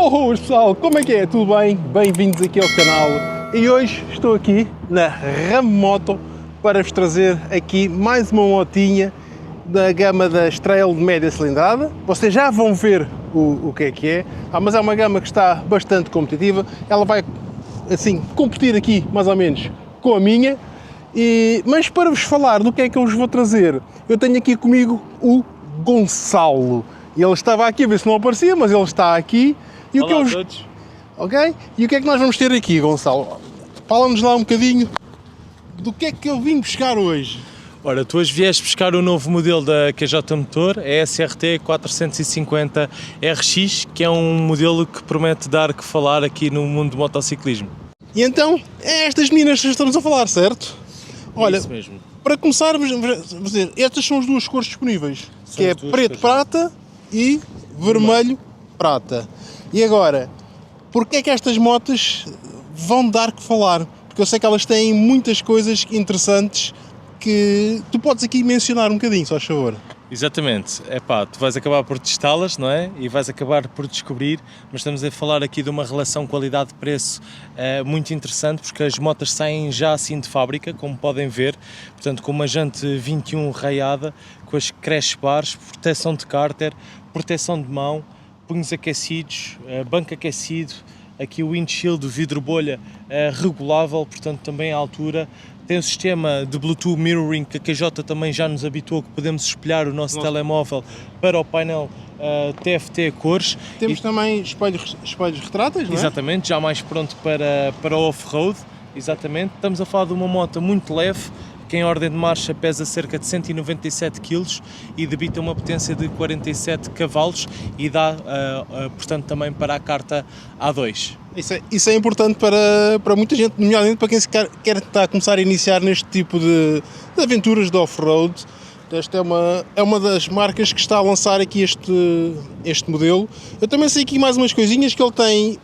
Oh, pessoal, como é que é? Tudo bem? Bem-vindos aqui ao canal. E hoje estou aqui na Ramoto para vos trazer aqui mais uma motinha da gama da Trail de média cilindrada. Vocês já vão ver o que é, mas é uma gama que está bastante competitiva. Ela vai, assim, competir aqui mais ou menos com a minha. Mas para vos falar do que é que eu vos vou trazer, eu tenho aqui comigo o Gonçalo. Ele estava aqui a ver se não aparecia, mas ele está aqui. E Olá a todos. Ok? E o que é que nós vamos ter aqui, Gonçalo? Fala-nos lá um bocadinho do que é que eu vim buscar hoje. Ora, tu hoje vieste buscar o novo modelo da QJ Motor, a SRT 450 RX, que é um modelo que promete dar que falar aqui no mundo do motociclismo. E então, é estas meninas que estamos a falar, certo? Olha, Isso mesmo. para começar, vamos dizer, estas são as duas cores disponíveis, que é preto-prata e vermelho-prata. E agora, porque é que estas motas vão dar que falar? Porque eu sei que elas têm muitas coisas interessantes que tu podes aqui mencionar um bocadinho, só a favor. Exatamente. Epá, tu vais acabar por testá-las, não é? E vais acabar por descobrir, mas estamos a falar aqui de uma relação qualidade-preço muito interessante, porque as motas saem já assim de fábrica, como podem ver, portanto com uma jante 21 raiada, com as crash bars, proteção de cárter, proteção de mão, punhos aquecidos, banco aquecido, aqui o windshield, o vidro bolha regulável, portanto também à altura. Tem o sistema de Bluetooth Mirroring que a QJ também já nos habituou, que podemos espelhar o nosso telemóvel para o painel TFT cores. Temos também espelhos retráteis, não é? Exatamente, já mais pronto para o off-road. Exatamente, estamos a falar de uma moto muito leve, que em ordem de marcha pesa cerca de 197 kg e debita uma potência de 47 cavalos e dá, portanto, também para a carta A2. Isso é importante para muita gente, nomeadamente para quem quer estar a começar a iniciar neste tipo de aventuras de off-road. Esta é uma das marcas que está a lançar aqui este modelo. Eu também sei aqui mais umas coisinhas que ele tem.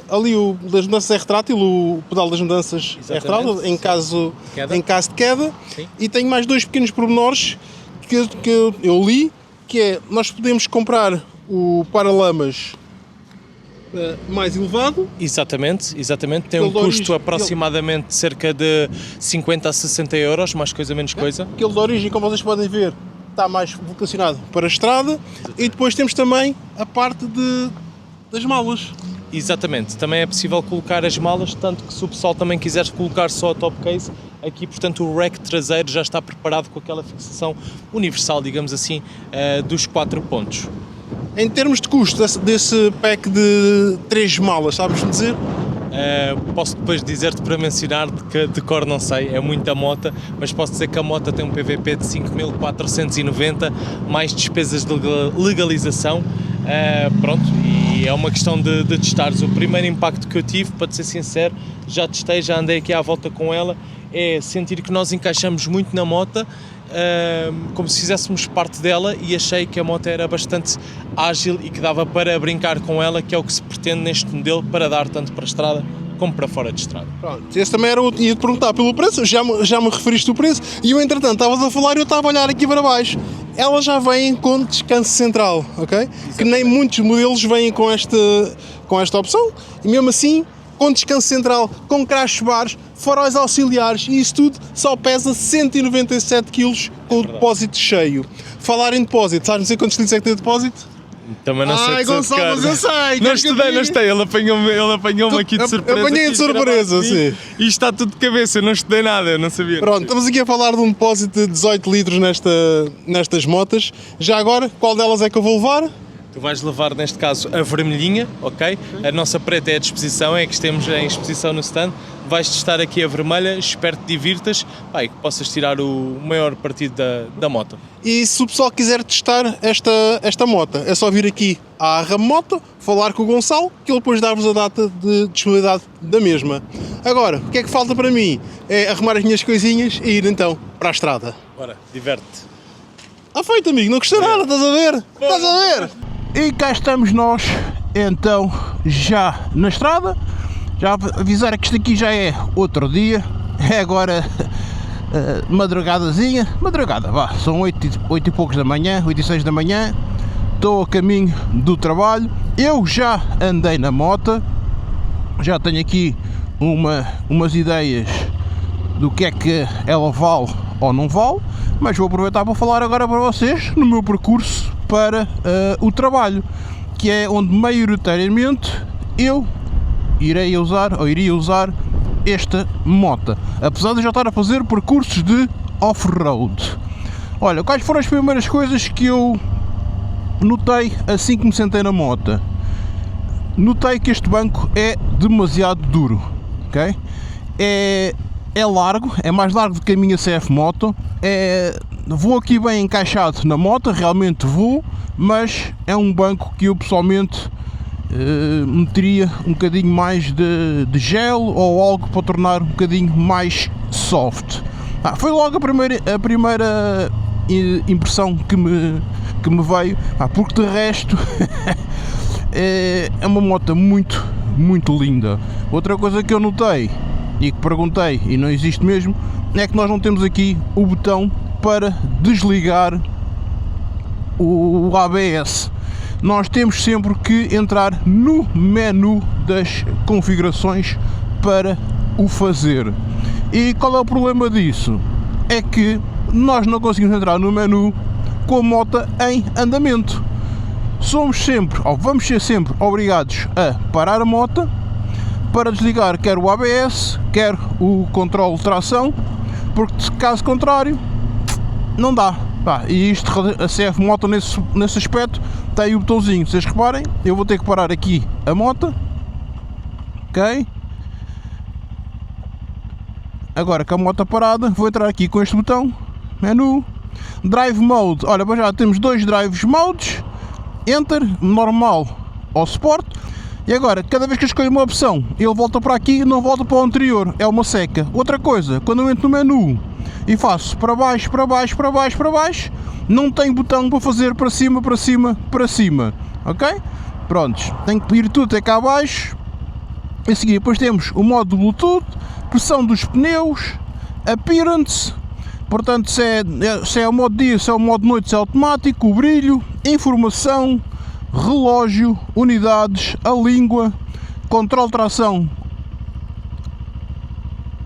Ali o das mudanças é retrátil, o pedal das mudanças é retrátil em caso de queda. Sim. E tenho mais dois pequenos pormenores que eu li, que é, nós podemos comprar o paralamas mais elevado. Exatamente, tem um custo aproximadamente de cerca de 50 a 60 euros, mais coisa menos coisa. Aquele de origem, como vocês podem ver, está mais vocacionado para a estrada. E depois temos também a parte das malas. Exatamente, também é possível colocar as malas, tanto que se o pessoal também quiser colocar só a top case, aqui portanto o rack traseiro já está preparado com aquela fixação universal, digamos assim, dos 4 pontos. Em termos de custo desse pack de 3 malas, sabes-me dizer? Posso depois dizer-te para mencionar de cor não sei, é muita moto, mas posso dizer que a moto tem um PVP de 5.490, mais despesas de legalização, pronto, e é uma questão de testares. O primeiro impacto que eu tive, para te ser sincero, já testei, já andei aqui à volta com ela, é sentir que nós encaixamos muito na moto, como se fizéssemos parte dela, e achei que a moto era bastante ágil e que dava para brincar com ela, que é o que se pretende neste modelo, para dar tanto para a estrada como para fora de estrada. Pronto, esse também era ia-te perguntar pelo preço, já me referiste o preço, e eu entretanto estavas a falar e eu estava a olhar aqui para baixo. Ela já vem com descanso central, ok? Exatamente. Que nem muitos modelos vêm com esta opção, e mesmo assim, com descanso central, com crash bars, faróis auxiliares, e isso tudo só pesa 197 kg com o depósito cheio. Falar em depósito, sabes não sei quantos litros é que tem depósito? Também não sei. Ai, Gonçalo, mas eu sei! Não estudei, ele apanhou-me aqui de surpresa. Apanhei de surpresa, sim. E está tudo de cabeça, eu não estudei nada, eu não sabia. Pronto, estamos aqui a falar de um depósito de 18 litros nestas motas. Já agora, qual delas é que eu vou levar? Tu vais levar, neste caso, a vermelhinha, ok? A nossa preta é à disposição, é que estamos em exposição no stand. Vais testar aqui a vermelha, espero que te divirtas, e que possas tirar o maior partido da moto. E se o pessoal quiser testar esta moto, é só vir aqui à Ramoto, falar com o Gonçalo, que ele depois dá-vos a data de disponibilidade da mesma. Agora, o que é que falta para mim? É arrumar as minhas coisinhas e ir então para a estrada. Bora, diverte-te. Feito, amigo, não gostei nada, estás a ver? Estás a ver? E cá estamos nós, então, já na estrada. Já avisar que isto aqui já é outro dia, é agora madrugada, vá, são 8 e poucos da manhã, 8 e 6 da manhã. estou a caminho do trabalho. Eu já andei na moto, já tenho aqui umas ideias do que é que ela vale ou não vale, mas vou aproveitar para falar agora para vocês no meu percurso para o trabalho, que é onde maioritariamente eu iria usar esta moto, apesar de já estar a fazer percursos de off-road. Olha, quais foram as primeiras coisas que eu notei assim que me sentei na moto? Notei que este banco é demasiado duro, ok? É largo, é mais largo do que a minha CF Moto, vou aqui bem encaixado na moto, realmente vou, mas é um banco que eu pessoalmente meteria um bocadinho mais de gel ou algo para tornar um bocadinho mais soft. Foi logo a primeira impressão que me veio, porque de resto é uma moto muito, muito linda. Outra coisa que eu notei e que perguntei e não existe mesmo, é que nós não temos aqui o botão para desligar o ABS. Nós temos sempre que entrar no menu das configurações para o fazer. E qual é o problema disso? É que nós não conseguimos entrar no menu com a moto em andamento. Vamos ser sempre obrigados a parar a moto para desligar quer o ABS, quer o controle de tração, porque caso contrário não dá. E isto, a CF Moto nesse aspecto tem o botãozinho, vocês reparem, eu vou ter que parar aqui a moto, ok? Agora com a moto parada, vou entrar aqui com este botão, menu, Drive Mode, olha, já temos dois Drive Modes, Enter, normal ou Sport, e agora, cada vez que eu escolho uma opção, ele volta para aqui e não volta para o anterior, é uma seca. Outra coisa, quando eu entro no menu e faço para baixo, para baixo, para baixo, para baixo, não tem botão para fazer para cima, para cima, para cima, ok? Prontos, tenho que ir tudo até cá abaixo. A seguir, depois temos o modo Bluetooth, pressão dos pneus, Appearance, portanto se é o modo dia, se é o modo noite, se é automático, o brilho, informação, relógio, unidades, a língua, controle de tração,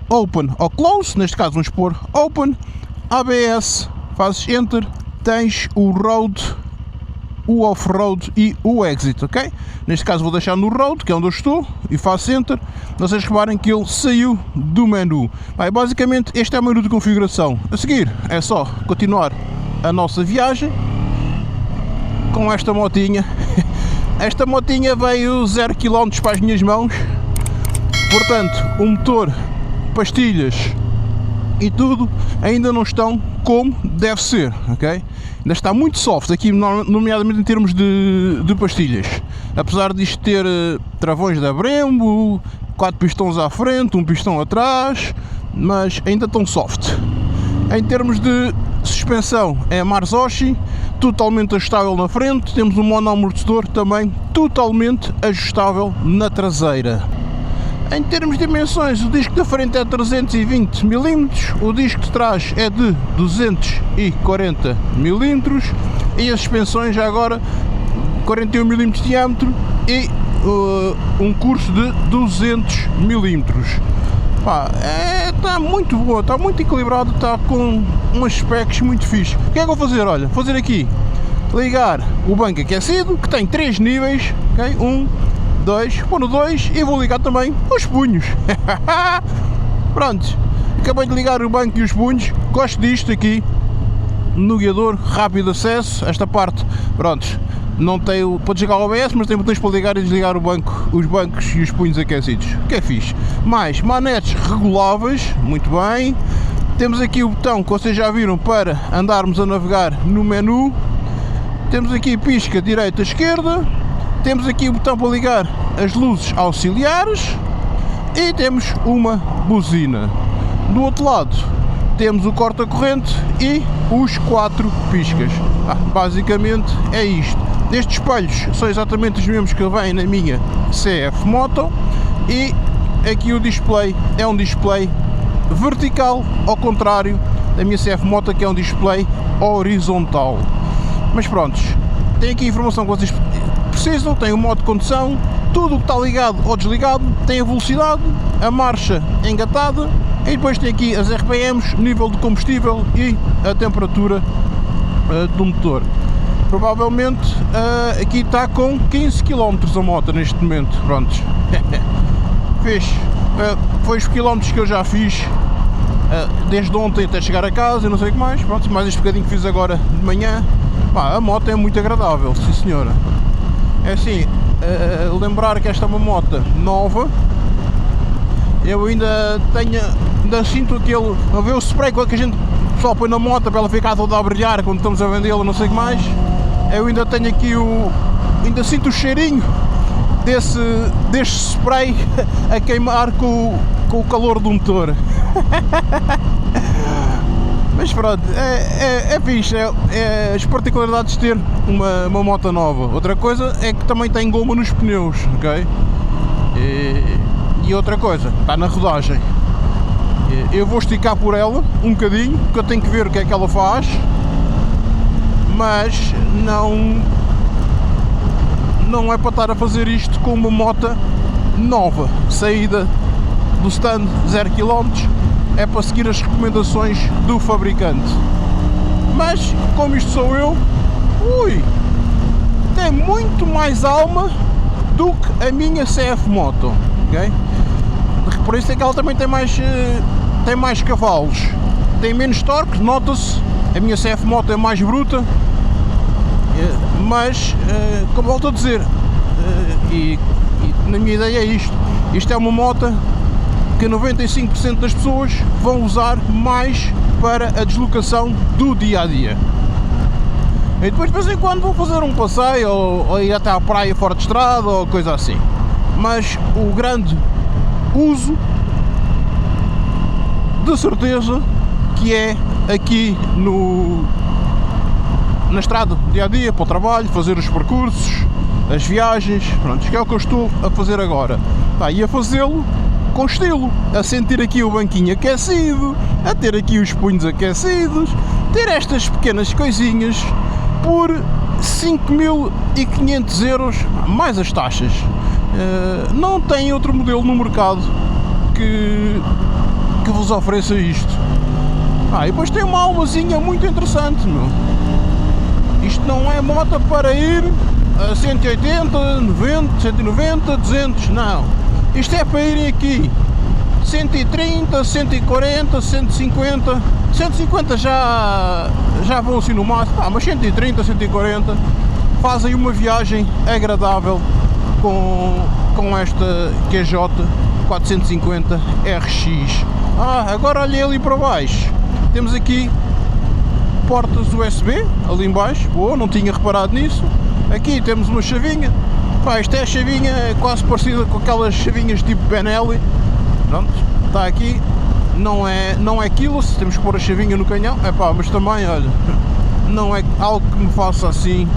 Open ou Close, neste caso vamos pôr Open, ABS, fazes Enter, tens o Road, o Off-Road e o Exit, ok? Neste caso vou deixar no Road, que é onde eu estou, e faço Enter. Vocês reparem que ele saiu do menu. Basicamente este é o menu de configuração. A seguir é só continuar a nossa viagem com esta motinha. Esta motinha veio 0 km para as minhas mãos, portanto o motor, pastilhas e tudo ainda não estão como deve ser, ok? Ainda está muito soft aqui, nomeadamente em termos de pastilhas, apesar disto ter travões da Brembo, 4 pistões à frente, um pistão atrás, mas ainda estão soft. Em termos de suspensão é Marzocchi, totalmente ajustável na frente, temos um monoamortecedor também totalmente ajustável na traseira. Em termos de dimensões, o disco da frente é 320 mm, o disco de trás é de 240 mm e as suspensões já agora 41 mm de diâmetro e um curso de 200 mm. Está muito boa, está muito equilibrado, está com umas specs muito fixe. O que é que eu vou fazer? Olha, vou fazer aqui, ligar o banco aquecido, que tem 3 níveis, ok? 1, 2, vou no 2 e vou ligar também os punhos. Pronto, acabei de ligar o banco e os punhos, gosto disto aqui, no guiador, rápido acesso, esta parte, pronto, não tem, pode ligar o ABS, mas tem botões para ligar e desligar o banco, os bancos e os punhos aquecidos, que é fixe. Mais manetes reguláveis, muito bem. Temos aqui o botão que vocês já viram para andarmos a navegar no menu. Temos aqui pisca direita, esquerda. Temos aqui o botão para ligar as luzes auxiliares e temos uma buzina. Do outro lado temos o corta-corrente e os 4 piscas. Basicamente é isto. Estes espelhos são exatamente os mesmos que vêm na minha CF Moto e aqui o display é um display vertical, ao contrário da minha CF Moto, que é um display horizontal. Mas pronto, tem aqui a informação que vocês precisam, tem o modo de condução, tudo o que está ligado ou desligado, tem a velocidade, a marcha engatada e depois tem aqui as RPMs, nível de combustível e a temperatura do motor. Provavelmente aqui está com 15 km a moto neste momento, pronto. Foi os quilómetros que eu já fiz desde ontem até chegar a casa e não sei o que mais, pronto, mais este bocadinho que fiz agora de manhã. Pá, a moto é muito agradável, sim senhora. É assim, lembrar que esta é uma moto nova, eu ainda sinto aquele, a ver o spray que a gente só põe na moto para ela ficar toda a brilhar quando estamos a vendê-la, não sei o que mais. Eu ainda tenho aqui ainda sinto o cheirinho deste spray a queimar com o calor do motor. Mas pronto, é fixe, as particularidades de ter uma moto nova. Outra coisa é que também tem goma nos pneus, ok? E outra coisa, está na rodagem. Eu vou esticar por ela um bocadinho, porque eu tenho que ver o que é que ela faz, mas não é para estar a fazer isto com uma moto nova, saída do stand 0 km, é para seguir as recomendações do fabricante. Mas como isto sou eu, tem muito mais alma do que a minha CF Moto, ok? Por isso é que ela também tem mais cavalos, tem menos torque, nota-se. A minha CF Moto é mais bruta, mas como volto a dizer, e na minha ideia é isto é uma moto que 95% das pessoas vão usar mais para a deslocação do dia a dia. E depois de vez em quando vou fazer um passeio ou ir até à praia fora de estrada ou coisa assim. Mas o grande uso, de certeza, que é aqui na estrada, dia a dia, para o trabalho, fazer os percursos, as viagens, pronto, que é o que eu estou a fazer agora. E a fazê-lo com estilo, a sentir aqui o banquinho aquecido, a ter aqui os punhos aquecidos, ter estas pequenas coisinhas por 5.500 euros, mais as taxas. Não tem outro modelo no mercado que vos ofereça isto. E depois tem uma almazinha muito interessante, meu. Isto não é moto para ir a 180, 90, 190, 200, não. Isto é para irem aqui 130, 140, 150, 150 já vão assim no máximo, mas 130, 140 fazem uma viagem agradável com esta QJ 450 RX. Agora olhei ali para baixo, temos aqui portas USB ali em baixo, não tinha reparado nisso. Aqui temos uma chavinha. Esta é a chavinha quase parecida com aquelas chavinhas tipo Benelli. Pronto, está aqui, não é keyless, temos que pôr a chavinha no canhão. Mas também, olha, não é algo que me faça assim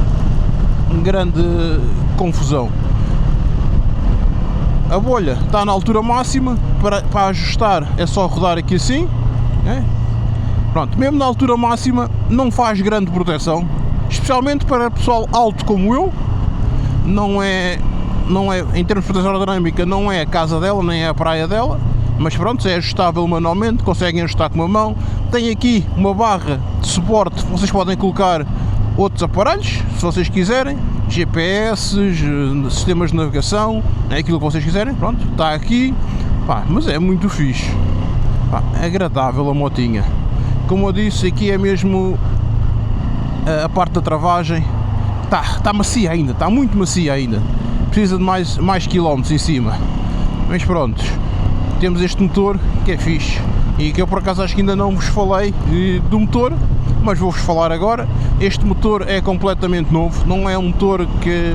grande confusão. A bolha está na altura máxima, para ajustar é só rodar aqui assim. Pronto, mesmo na altura máxima não faz grande proteção, especialmente para pessoal alto como eu. Não é em termos de proteção aerodinâmica, não é a casa dela, nem é a praia dela, mas pronto, é ajustável manualmente, conseguem ajustar com uma mão. Tem aqui uma barra de suporte, vocês podem colocar outros aparelhos, se vocês quiserem, GPS, sistemas de navegação, é aquilo que vocês quiserem, pronto, está aqui, mas é muito fixe, é agradável a motinha. Como eu disse, aqui é mesmo a parte da travagem. Está macia ainda, está muito macia ainda, precisa de mais quilómetros em cima, mas pronto, temos este motor que é fixe e que eu por acaso acho que ainda não vos falei do motor, mas vou-vos falar agora. Este motor é completamente novo, não é um motor que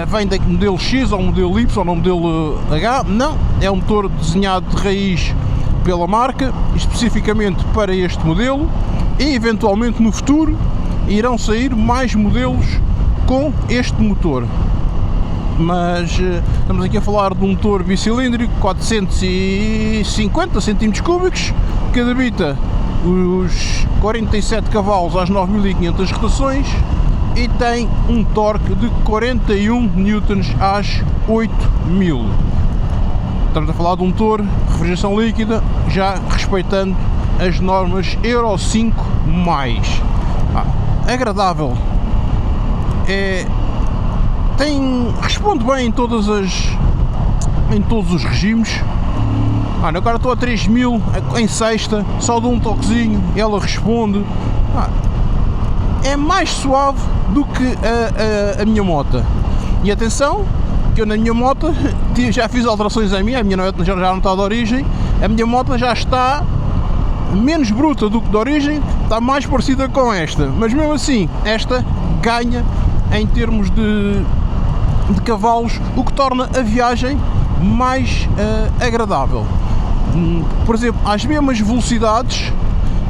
vem do modelo X ou modelo Y ou no modelo H, não, é um motor desenhado de raiz pela marca, especificamente para este modelo, e eventualmente no futuro irão sair mais modelos com este motor. Mas estamos aqui a falar de um motor bicilíndrico, 450 cm3, que debita os 47 cavalos às 9.500 rotações, e tem um torque de 41 newtons às 8000. Estamos a falar de um motor, refrigeração líquida, já respeitando as normas Euro 5+. Agradável. Responde bem em todos os regimes. Agora estou a 3000 em sexta, só dou um toquezinho e ela responde. É mais suave do que a minha moto. E atenção, que eu na minha moto já fiz alterações a minha já não está de origem, a minha moto já está menos bruta do que de origem, está mais parecida com esta, mas mesmo assim, esta ganha em termos de cavalos, o que torna a viagem mais agradável. Por exemplo, às mesmas velocidades,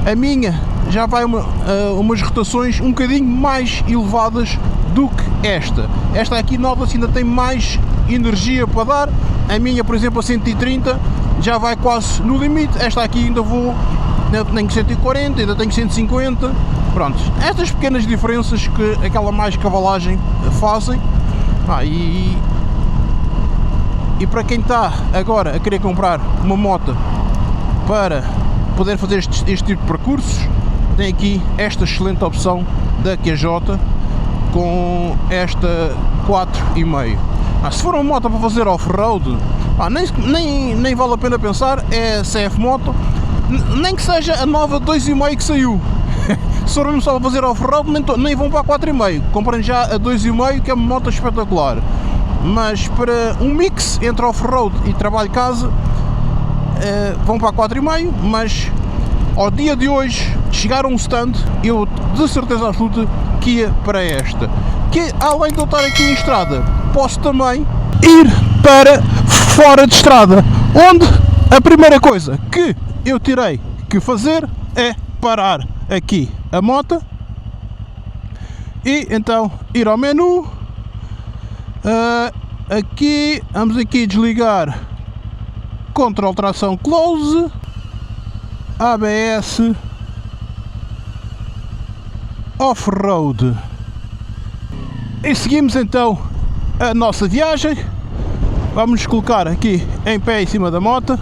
a minha já vai umas rotações um bocadinho mais elevadas do que esta. Esta aqui, nota-se, ainda tem mais energia para dar. A minha, por exemplo, a 130 já vai quase no limite. Esta aqui ainda tenho 140, ainda tenho 150. Pronto, estas pequenas diferenças que aquela mais cavalagem fazem. E para quem está agora a querer comprar uma moto para poder fazer este tipo de percursos, tem aqui esta excelente opção da QJ com esta 4,5. Se for uma moto para fazer off-road, nem vale a pena pensar, é CF Moto, nem que seja a nova 2,5 que saiu. Se for mesmo só para fazer off-road, nem vão para a 4,5, comprem já a 2,5, que é uma moto espetacular. Mas para um mix entre off-road e trabalho-casa, vão para a 4,5, mas ao dia de hoje, chegar a um stand, eu de certeza absoluta que ia para esta. Que além de eu estar aqui em estrada, posso também ir para fora de estrada, onde a primeira coisa que eu terei que fazer é parar aqui a moto e então ir ao menu. Aqui, vamos aqui desligar Control Tração Close, ABS, Off-Road, e seguimos então a nossa viagem. Vamos nos colocar aqui em pé em cima da moto.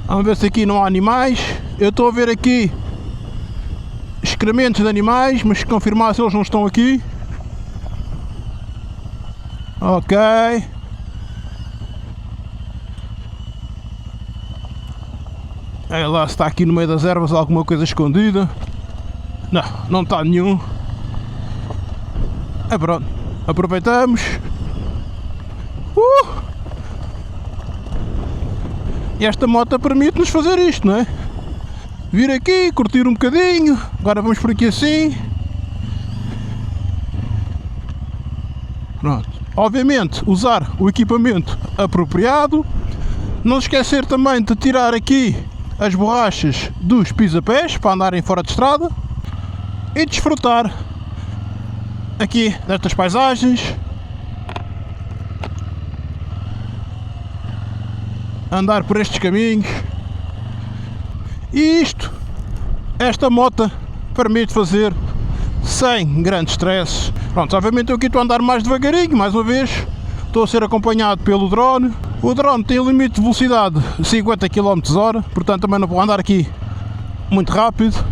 Vamos ver se aqui não há animais. Eu estou a ver aqui excrementos de animais, mas confirmar se eles não estão aqui. Ok. É lá, se está aqui no meio das ervas alguma coisa escondida. Não, não está nenhum. Pronto, aproveitamos. E esta moto permite-nos fazer isto, não é? Vir aqui, curtir um bocadinho. Agora vamos por aqui assim. Pronto. Obviamente, usar o equipamento apropriado. Não esquecer também de tirar aqui as borrachas dos pisapés para andarem fora de estrada. E desfrutar aqui destas paisagens. Andar por estes caminhos. E esta moto permite fazer sem grande stress. Pronto, obviamente eu aqui estou a andar mais devagarinho, mais uma vez. Estou a ser acompanhado pelo drone. O drone tem um limite de velocidade de 50 km/h, portanto também não vou andar aqui muito rápido.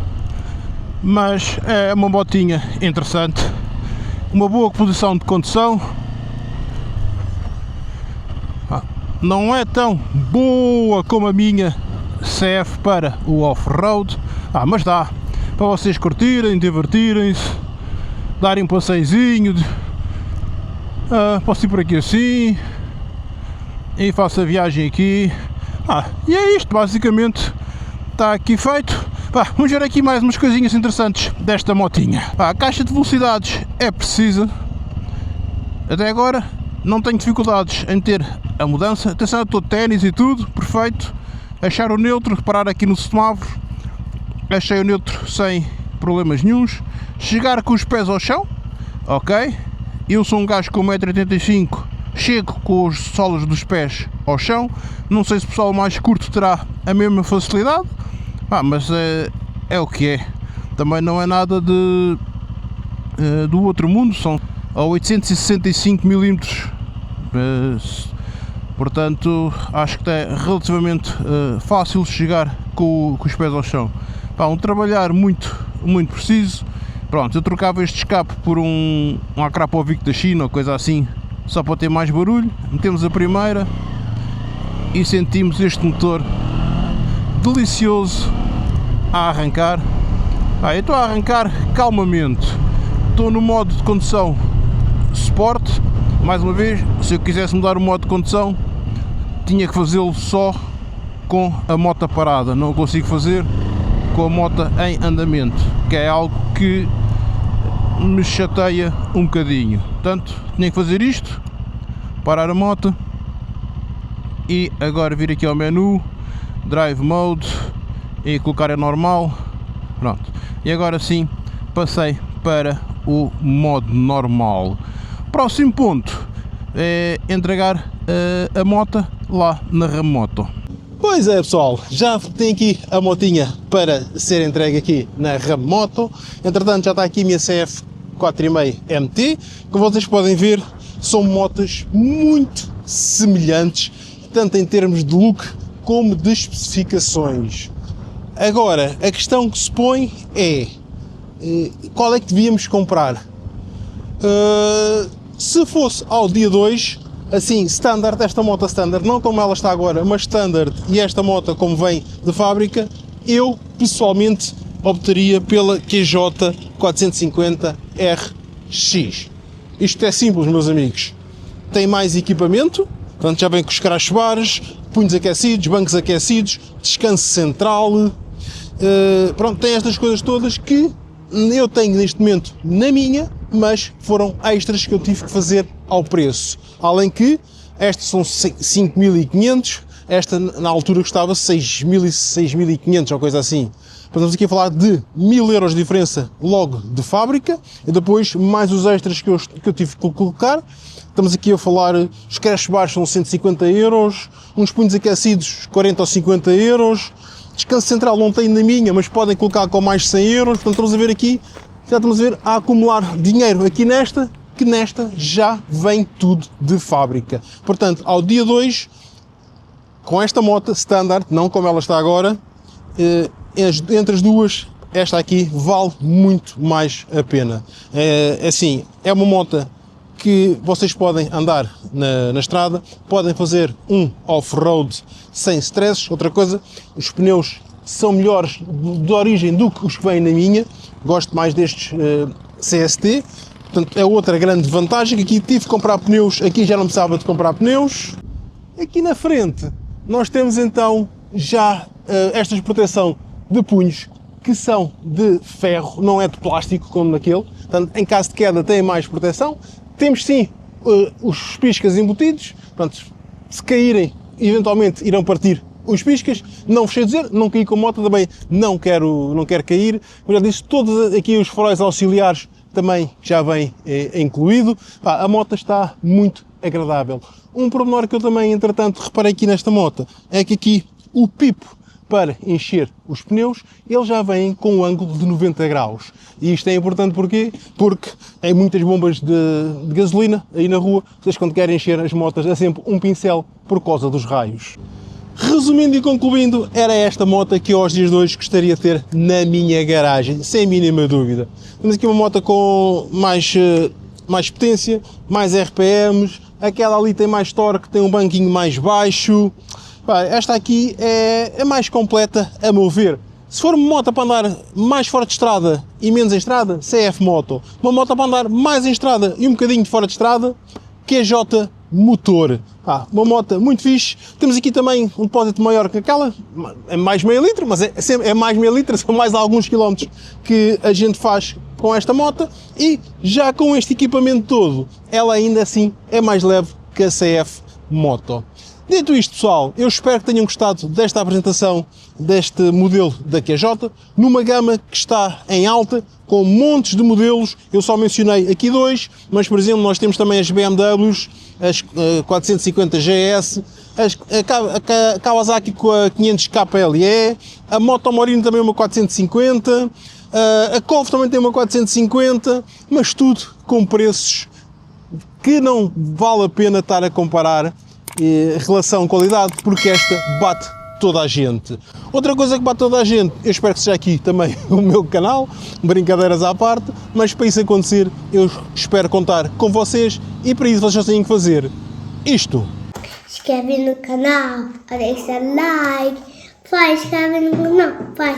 Mas é uma motinha interessante. Uma boa posição de condução. Não é tão boa como a minha CF para o off-road, mas dá para vocês curtirem, divertirem-se, darem um passeiozinho. Posso ir por aqui assim e faço a viagem aqui. E é isto, basicamente está aqui feito. Vamos ver aqui mais umas coisinhas interessantes desta motinha. A caixa de velocidades é precisa. Até agora não tenho dificuldades em ter a mudança. Atenção, estou de ténis e tudo, perfeito. Achar o neutro, reparar aqui no semáforo, achei o neutro sem problemas nenhuns. Chegar com os pés ao chão, ok. Eu sou um gajo com 1,85 m, chego com os solos dos pés ao chão. Não sei se o pessoal mais curto terá a mesma facilidade, mas é o que é. também não é nada do outro mundo, são a 865 mm, portanto acho que é relativamente fácil chegar com os pés ao chão. Um trabalhar muito preciso. Pronto, eu trocava este escape por um Akrapovic da China ou coisa assim, só para ter mais barulho. Metemos a primeira e sentimos este motor delicioso a arrancar. Eu estou a arrancar calmamente, estou no modo de condução Sport. Mais uma vez, se eu quisesse mudar o modo de condução, tinha que fazê-lo só com a moto parada, não consigo fazer com a moto em andamento, que é algo que me chateia um bocadinho. Portanto, tinha que fazer isto, parar a moto e agora vir aqui ao menu, Drive Mode, e colocar em normal. Pronto, e agora sim passei para o modo normal. Próximo ponto é entregar a moto lá na Ramoto. Pois é, pessoal, já tem aqui a motinha para ser entregue aqui na Ramoto. Entretanto, já está aqui a minha CF 4,5 MT. Como vocês podem ver, são motas muito semelhantes, tanto em termos de look como de especificações. Agora, a questão que se põe é qual é que devíamos comprar? Se fosse ao dia 2, assim, standard, esta moto standard, não como ela está agora, mas standard, e esta moto como vem de fábrica, eu pessoalmente optaria pela QJ 450 RX. Isto é simples, meus amigos. Tem mais equipamento, portanto já vem com os crash bars, punhos aquecidos, bancos aquecidos, descanso central, pronto, tem estas coisas todas que eu tenho neste momento na minha, mas foram extras que eu tive que fazer ao preço. Além que estas são 5.500, esta na altura custava 6.500 ou coisa assim. Estamos aqui a falar de 1.000 euros de diferença logo de fábrica e depois mais os extras que eu tive que colocar. Estamos aqui a falar, os crash bars são 150 euros, uns punhos aquecidos 40 ou 50 euros, descanso central não tem na minha, mas podem colocar com mais 100 euros, portanto estamos a ver aqui, já estamos a ver a acumular dinheiro aqui nesta, que nesta já vem tudo de fábrica. Portanto, ao dia 2, com esta moto standard, não como ela está agora, entre as duas, esta aqui vale muito mais a pena. Assim, é uma moto que vocês podem andar na estrada, podem fazer um off-road sem stresses. Outra coisa, os pneus são melhores de origem do que os que vêm na minha, gosto mais destes CST, portanto é outra grande vantagem, que aqui tive que comprar pneus, aqui já não precisava de comprar pneus. Aqui na frente nós temos então já esta proteção de punhos, que são de ferro, não é de plástico como naquele, portanto em caso de queda tem mais proteção. Temos sim os piscas embutidos, portanto, se caírem, eventualmente irão partir os piscas. Não vos sei dizer, não caí com a moto, também não quero cair. Como já disse, todos aqui os faróis auxiliares também já vem incluído. A moto está muito agradável. Um pormenor que eu também, entretanto, reparei aqui nesta moto, é que aqui o pipo para encher os pneus, eles já vêm com um ângulo de 90 graus. E isto é importante porquê? Porque em muitas bombas de gasolina, aí na rua, vocês quando querem encher as motas é sempre um pincel por causa dos raios. Resumindo e concluindo, era esta moto que eu aos dias de hoje gostaria de ter na minha garagem, sem mínima dúvida. Temos aqui uma moto com mais potência, mais RPMs, aquela ali tem mais torque, tem um banquinho mais baixo. Esta aqui é mais completa, a meu ver. Se for uma moto para andar mais fora de estrada e menos em estrada, CF Moto. Uma moto para andar mais em estrada e um bocadinho de fora de estrada, QJ Motor. Uma moto muito fixe. Temos aqui também um depósito maior que aquela, é mais meio litro, mas é mais meio litro, são mais alguns quilómetros que a gente faz com esta moto. E já com este equipamento todo, ela ainda assim é mais leve que a CF Moto. Dito isto, pessoal, eu espero que tenham gostado desta apresentação deste modelo da QJ, numa gama que está em alta, com montes de modelos. Eu só mencionei aqui dois, mas, por exemplo, nós temos também as BMWs, as 450 GS, a Kawasaki com a 500 KLE, a Moto Morino também uma 450, a Golf também tem uma 450, mas tudo com preços que não vale a pena estar a comparar relação-qualidade, porque esta bate toda a gente. Outra coisa que bate toda a gente, eu espero que seja aqui também o meu canal, brincadeiras à parte, mas para isso acontecer, eu espero contar com vocês e para isso vocês têm que fazer isto. Inscreve no canal, deixa like, vai, inscreve no canal, vai.